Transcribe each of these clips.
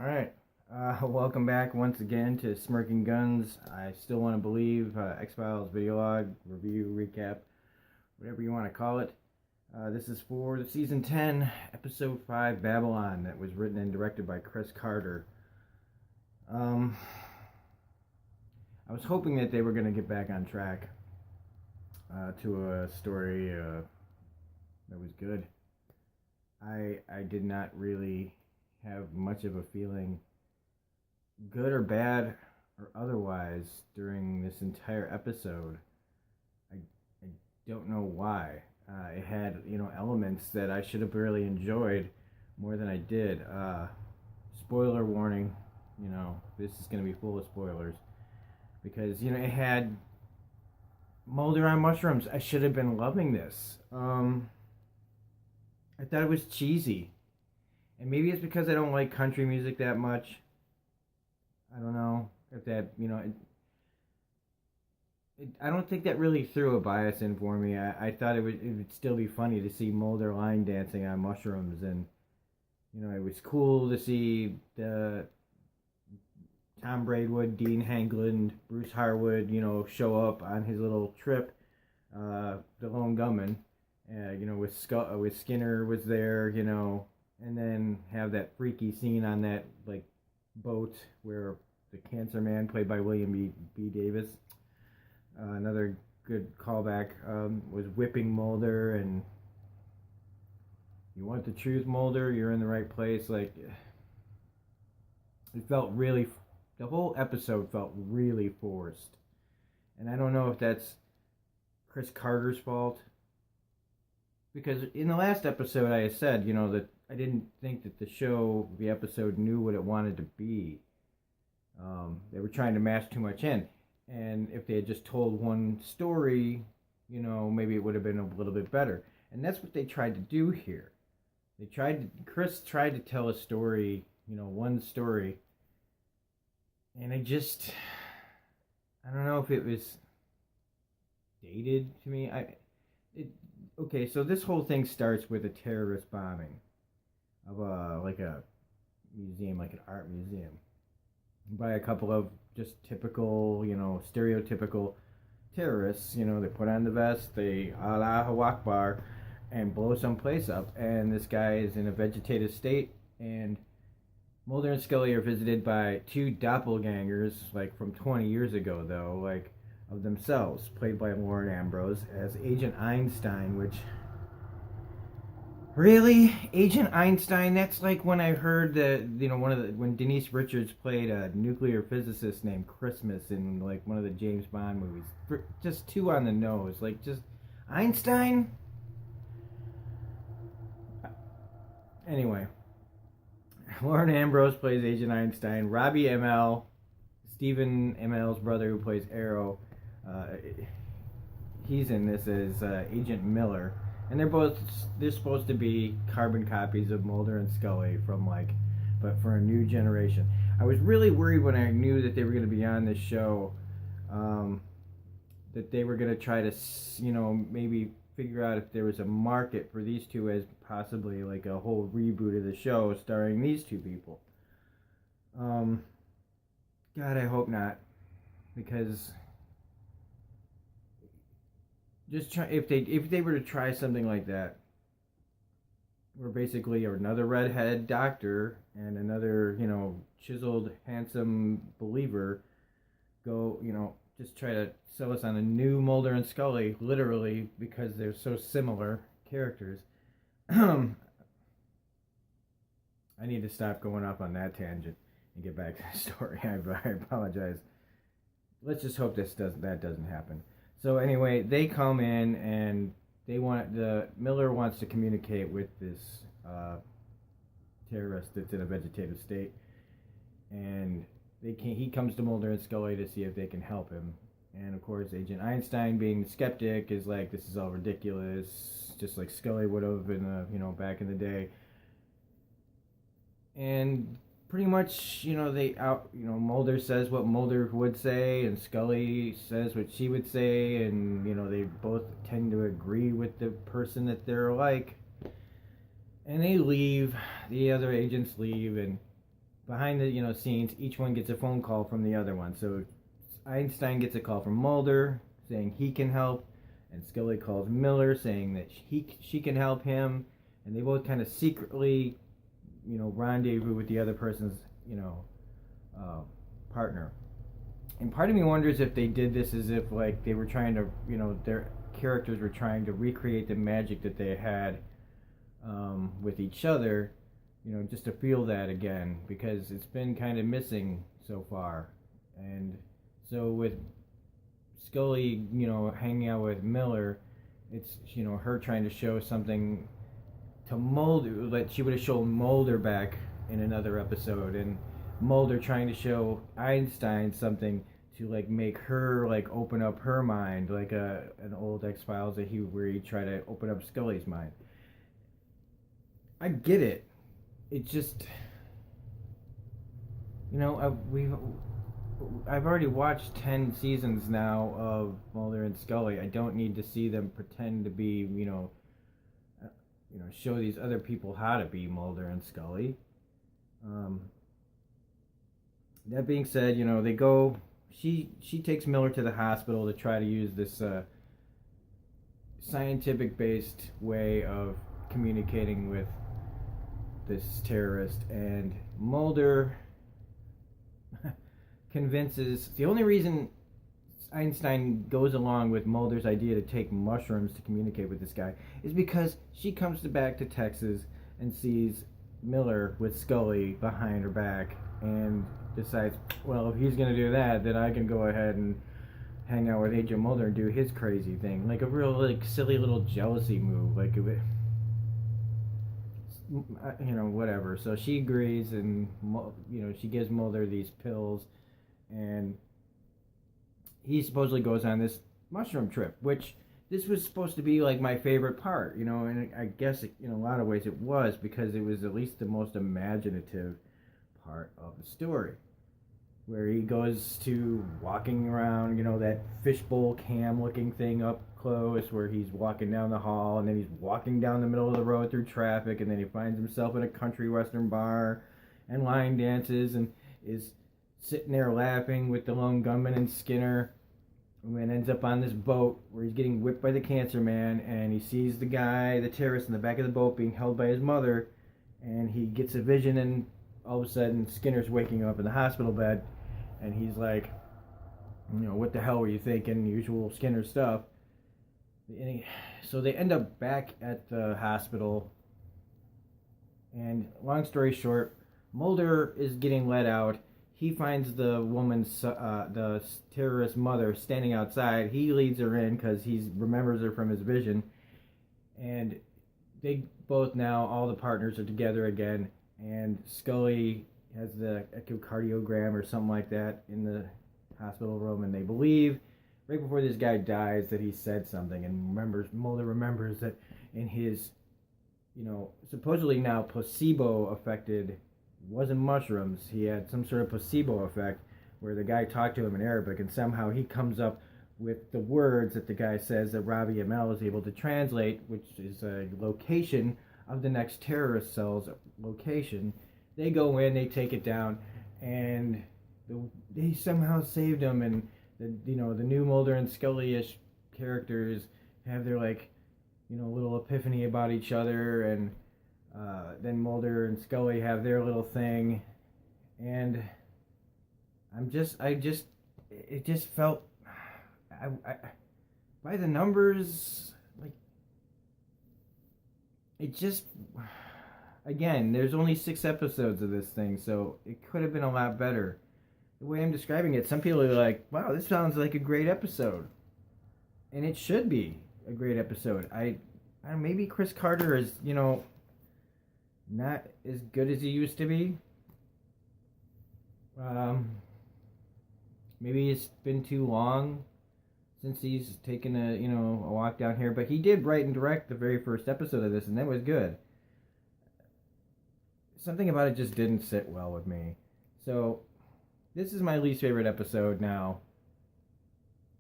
Alright, welcome back once again to Smirking Guns. I still want to believe Xfiles video log, review, recap, whatever you want to call it. This is for the Season 10, Episode 5, Babylon, that was written and directed by Chris Carter. I was hoping that they were going to get back on track to a story that was good. I did not really have much of a feeling, good or bad or otherwise, during this entire episode. I don't know why. It had, elements that I should have really enjoyed more than I did. Spoiler warning, this is going to be full of spoilers. Because, it had Mulder on mushrooms. I should have been loving this. I thought it was cheesy. And maybe it's because I don't like country music that much. I don't know if that, I don't think that really threw a bias in for me. I thought it would still be funny to see Mulder line dancing on mushrooms. And, it was cool to see the Tom Braidwood, Dean Hangland, Bruce Harwood, show up on his little trip. The Lone Gunman, with Skinner was there, and then have that freaky scene on that boat where the cancer man, played by William B. Davis, another good callback, was whipping Mulder, and you want the truth, Mulder, you're in the right place. It felt really, the whole episode felt really forced, and I don't know if that's Chris Carter's fault, because in the last episode I said, that I didn't think that the episode knew what it wanted to be. They were trying to mash too much in. And if they had just told one story, maybe it would have been a little bit better. And that's what they tried to do here. Chris tried to tell a story, one story. And I don't know if it was dated to me. Okay, so this whole thing starts with a terrorist bombing of a museum, like an art museum, by a couple of just typical, stereotypical terrorists. They put on the vest, they Allahu Akbar, and blow some place up. And this guy is in a vegetative state, and Mulder and Scully are visited by two doppelgangers, from 20 years ago, though, of themselves, played by Lauren Ambrose as Agent Einstein, which... Really? Agent Einstein? That's like when I heard when Denise Richards played a nuclear physicist named Christmas in one of the James Bond movies. Just too on the nose. Just Einstein? Anyway, Lauren Ambrose plays Agent Einstein. Robbie Amell, Stephen Amell's brother, who plays Arrow, he's in this as Agent Miller. And they're supposed to be carbon copies of Mulder and Scully but for a new generation. I was really worried when I knew that they were going to be on this show, that they were going to try to, maybe figure out if there was a market for these two as possibly a whole reboot of the show starring these two people. God, I hope not, because... if they were to try something like that, where basically another redhead doctor and another chiseled, handsome believer go just try to sell us on a new Mulder and Scully, literally because they're so similar characters. I need to stop going off on that tangent and get back to the story. I apologize. Let's just hope that doesn't happen. So anyway, they come in and Miller wants to communicate with this terrorist that's in a vegetative state, and he comes to Mulder and Scully to see if they can help him. And of course, Agent Einstein, being the skeptic, is like, this is all ridiculous, just like Scully would have in the back in the day. And pretty much, Mulder says what Mulder would say, and Scully says what she would say, and, they both tend to agree with the person that they're like. And they leave, the other agents leave, and behind the scenes, each one gets a phone call from the other one. So Einstein gets a call from Mulder saying he can help, and Scully calls Miller saying that she can help him, and they both kind of secretly, rendezvous with the other person's, partner. And part of me wonders if they did this as if like they were trying to, their characters were trying to recreate the magic that they had with each other, just to feel that again, because it's been kind of missing so far. And so with Scully, hanging out with Miller, it's, her trying to show something to Mulder, like she would have shown Mulder back in another episode, and Mulder trying to show Einstein something to like make her like open up her mind, like an old Xfiles where he tried to open up Scully's mind. I get it. It just, I've already watched 10 seasons now of Mulder and Scully. I don't need to see them pretend to be, show these other people how to be Mulder and Scully. That being said, they go. She takes Miller to the hospital to try to use this scientific-based way of communicating with this terrorist, and Mulder convinces. The only reason Einstein goes along with Mulder's idea to take mushrooms to communicate with this guy is because she comes back to Texas and sees Miller with Scully behind her back and decides, well, if he's going to do that, then I can go ahead and hang out with Agent Mulder and do his crazy thing. Like a real like silly little jealousy move. Like, whatever. So she agrees, and she gives Mulder these pills, and he supposedly goes on this mushroom trip, which this was supposed to be like my favorite part, and I guess in a lot of ways it was, because it was at least the most imaginative part of the story, where he goes to walking around, that fishbowl cam looking thing up close, where he's walking down the hall, and then he's walking down the middle of the road through traffic, and then he finds himself in a country western bar and line dances and is sitting there laughing with the lone gunman and Skinner, and then ends up on this boat where he's getting whipped by the cancer man, and he sees the terrorist in the back of the boat being held by his mother, and he gets a vision, and all of a sudden Skinner's waking up in the hospital bed, and he's like, what the hell were you thinking? Usual Skinner stuff. So they end up back at the hospital, and long story short, Mulder is getting let out. He finds the woman's, the terrorist mother standing outside. He leads her in because he remembers her from his vision, and they both now, all the partners are together again, and Scully has the echocardiogram or something like that in the hospital room, and they believe right before this guy dies that he said something, and Mulder remembers that in his, supposedly now placebo affected, wasn't mushrooms, he had some sort of placebo effect where the guy talked to him in Arabic, and somehow he comes up with the words that the guy says that Robbie Amell is able to translate, which is a location of the next terrorist cell's location. They go in, they take it down, and they somehow saved him, and the new Mulder and Scully-ish characters have their little epiphany about each other, and then Mulder and Scully have their little thing, and it just felt, by the numbers, it just, again, there's only 6 episodes of this thing, so it could have been a lot better. The way I'm describing it, some people are like, wow, this sounds like a great episode. And it should be a great episode. Maybe Chris Carter is, not as good as he used to be. Maybe it's been too long since he's taken a walk down here. But he did write and direct the very first episode of this, and that was good. Something about it just didn't sit well with me. So this is my least favorite episode now.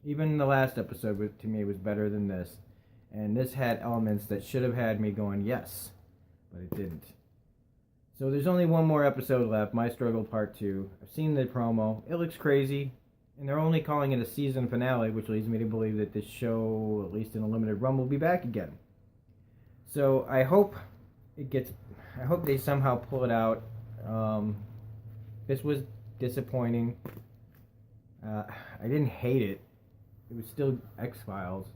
Even the last episode, to me, was better than this. And this had elements that should have had me going, yes. But it didn't. So there's only one more episode left, My Struggle Part 2. I've seen the promo. It looks crazy. And they're only calling it a season finale, which leads me to believe that this show, at least in a limited run, will be back again. So I hope they somehow pull it out. This was disappointing. I didn't hate it. It was still Xfiles.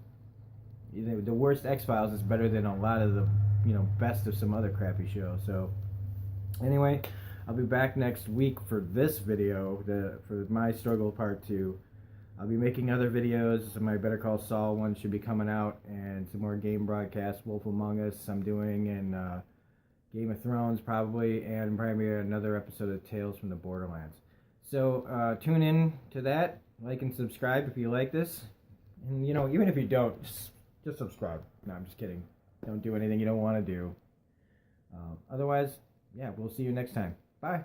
The worst Xfiles is better than a lot of the, best of some other crappy shows. So anyway, I'll be back next week for this video, for My Struggle Part 2. I'll be making other videos. My Better Call Saul one should be coming out, and some more game broadcasts, Wolf Among Us I'm doing, and Game of Thrones probably, and probably another episode of Tales from the Borderlands. So tune in to that. Like and subscribe if you like this. And, even if you don't, just subscribe. No, I'm just kidding. Don't do anything you don't want to do. Otherwise, yeah, we'll see you next time. Bye.